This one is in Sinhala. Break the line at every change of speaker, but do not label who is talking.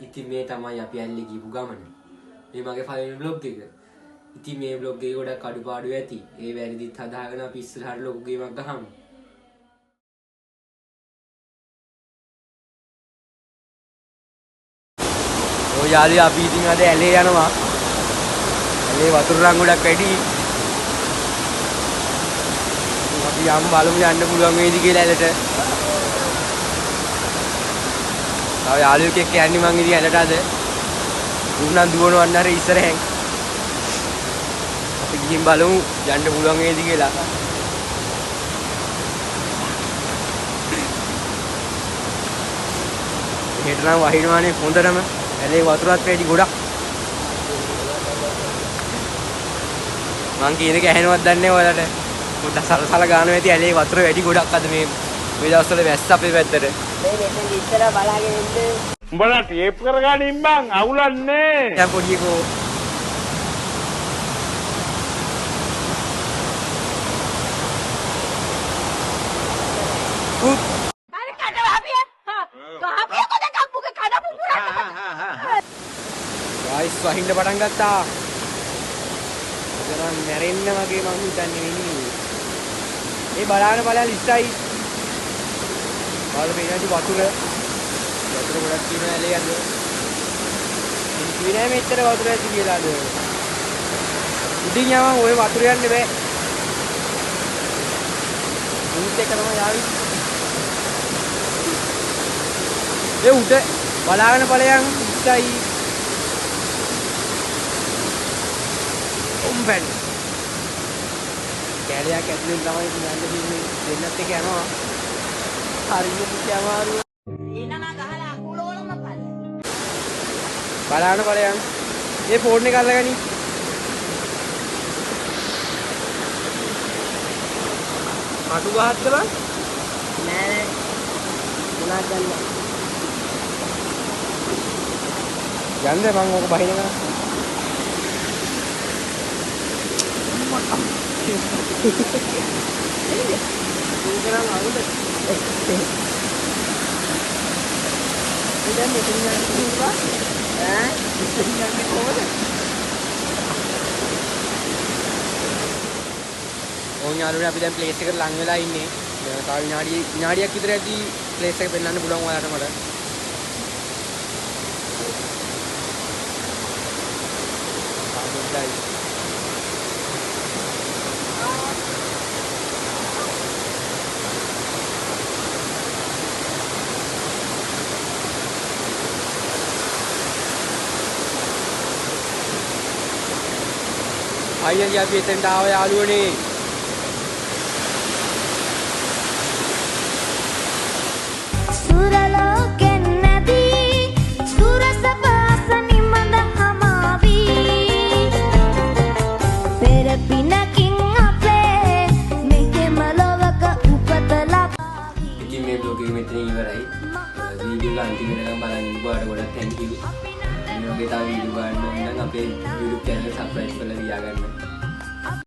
ඉතින් මේ තමයි අපි ඇල්ලේ ගිහපු ගමන. මේ මගේ පළවෙනි vlog එක. ඉතින් මේ vlog එකේ ගොඩක් අඩුපාඩු ඇති. ඒ වැරදිත් හදාගෙන අපි ඉස්සරහට ලොකු ගේමක් ගහමු. ඔය යාළුවා අපි ඉතින් අද ඇලේ යනවා. ඇලේ වතුර රන් ගොඩක් වැඩි. අපි යම් බලමු යන්න පුළුවන් වේද කියලා ඇලට. තව යාළුවෙක් එක්ක යන්නේ මං ඉතින් ඇලට අද. උන්නම් දුවනවන්න අර ඉස්සරහෙන්. අපි ගිහින් බලමු යන්න පුළුවන් වේද කියලා. හෙට නම් වහිනවානේ හොඳටම. ඇලේ වතුරත් වැඩි ගොඩක්. මං කියන එක ඇහෙනවද දන්නේ නැහැ ඔයාලට. පොඩ්ඩක් සලසල ගන්නවා ඇති ඇලේ වතුර වැඩි ගොඩක් අද මේ දවස්වල වැස්ස අපේ පැත්තට. මේ මෙතන ඉස්සර බලාගෙන ඉන්න.
උඹලා ටේප් කරගනින් බං අවුලන්නේ.
දැන් පොඩියකෝ.
අර කඩවාපිය. කාපිය කොද කප්පුක කඩපු පුරා.
ගයිස් වහින්න පටන් ගත්තා. කරන් මැරෙන්න වගේ මං හිතන්නේ වෙන්නේ. ඒ බලාගෙන ලිස්සයි. බලන්න මේනටි වතුර ගොඩක් තියෙන ඇලේ අද. ඉතින් නෑ මෙච්චර වතුර ඇති කියලා අද. උඩින් යවම ඔය වතුර යන්න බෑ. මුත් එක තමයි ආවි. ඒ උඩ බලාගෙන ඵලයන් ඉස්සයි. උම්බෙන්. කැලයක් ඇතුලෙන් තමයි යන්න දෙන්නේ. දෙන්නත් එක යනවා. හරියට කියාමාරු.
එනම ගහලා අකුලෝලම පල්ල.
බලන්න බලයන්. මේ ෆෝන් එක අල්ලගනි. අටු ගහද්ද බං? නෑ නෑ. මොනවද ගන්න? යන්න මං ඕක බහින ගන්න. උගරන් අවුද? ඉතින් මෙතන යන්න පුළුවන්. ඈ? ඉතින් යන්නේ කොහොමද? ඕන් යාළුවනේ අපි දැන් ප්ලේස් එකට ලං වෙලා ඉන්නේ. තව විනාඩියක් විතර ඇද්දි ප්ලේස් එක පෙන්නන්න පුළුවන් ඔයාලට මට. ආමුද්දයි. අයියගේ අපි එතෙන්ට ආව යාළුවනේ.
සුරලෝකෙන් නැදී සුරසපාස නිමද හමාවී පෙර පිනකින් අපේ මෙහෙම ලොවක උපත ලබාවී.
ඉතින් මේ බ්ලොග් එක මෙතන ඉවරයි. වීඩියෝ එක අන්තිම වෙනකම් බලන්න ඉබ්බාට ගොඩක් thank you. මේ වගේ තව වීඩියෝ බලන්න ඕන නම් අපේ YouTube channel subscribe කරලා තියාගන්න.